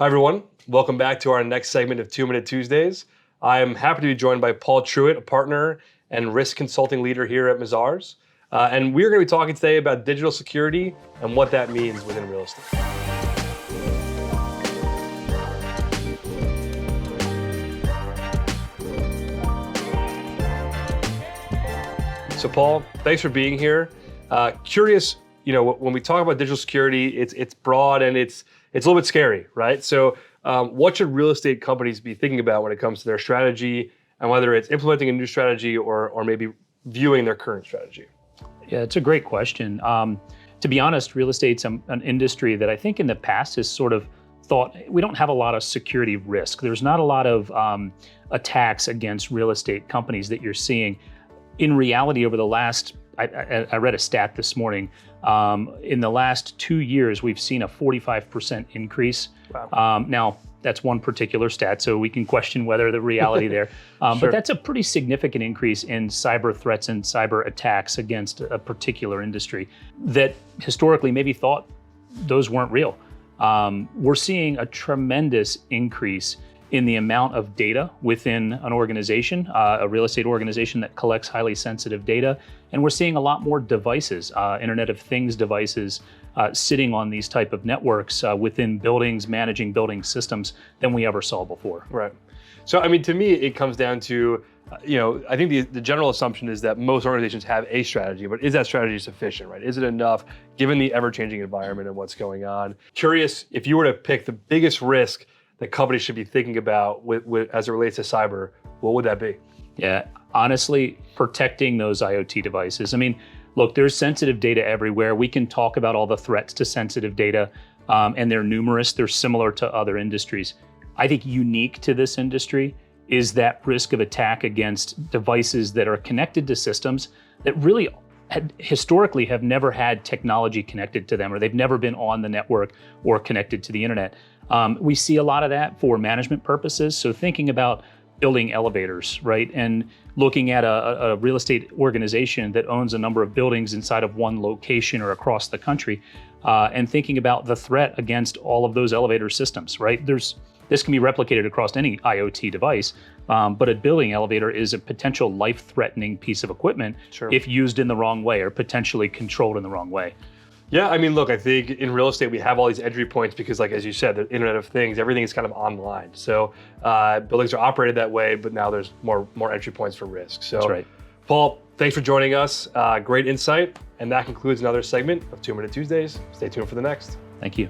Hi, everyone. Welcome back to our next segment of 2-Minute Tuesdays. I am happy to be joined by Paul Truitt, a partner and risk consulting leader here at Mazars. And we're going to be talking today about digital security and what that means within real estate. So Paul, thanks for being here. Curious, when we talk about digital security, it's broad and it's a little bit scary, right? So what should real estate companies be thinking about when it comes to their strategy, and whether it's implementing a new strategy or maybe viewing their current strategy? Yeah, it's a great question. To be honest, real estate's an industry that I think in the past has sort of thought we don't have a lot of security risk. There's not a lot of attacks against real estate companies that you're seeing. In reality, over the last, I read a stat this morning, in the last 2 years, we've seen a 45% increase. Wow. Now, that's one particular stat, so we can question whether the reality there. Sure. But that's a pretty significant increase in cyber threats and cyber attacks against a particular industry that historically maybe thought those weren't real. We're seeing a tremendous increase in the amount of data within an organization, a real estate organization that collects highly sensitive data. And we're seeing a lot more devices, Internet of Things devices, sitting on these type of networks within buildings, managing building systems than we ever saw before. Right. So, I mean, to me, it comes down to, I think the general assumption is that most organizations have a strategy, but is that strategy sufficient, right? Is it enough given the ever-changing environment and what's going on? Curious, if you were to pick the biggest risk that companies should be thinking about as it relates to cyber, what would that be? Yeah, honestly, protecting those IoT devices. I mean, look, there's sensitive data everywhere. We can talk about all the threats to sensitive data, and they're numerous. They're similar to other industries. I think unique to this industry is that risk of attack against devices that are connected to systems that really historically have never had technology connected to them, or they've never been on the network or connected to the internet. We see a lot of that for management purposes. So thinking about building elevators, right? And looking at a real estate organization that owns a number of buildings inside of one location or across the country, and thinking about the threat against all of those elevator systems, right? This can be replicated across any IoT device, but a building elevator is a potential life-threatening piece of equipment. Sure. If used in the wrong way or potentially controlled in the wrong way. Yeah, I mean, look, I think in real estate, we have all these entry points because, like, as you said, the Internet of Things, everything is kind of online. So buildings are operated that way, but now there's more entry points for risk. So, That's right. Paul, thanks for joining us. Great insight. And that concludes another segment of 2-Minute Tuesdays. Stay tuned for the next. Thank you.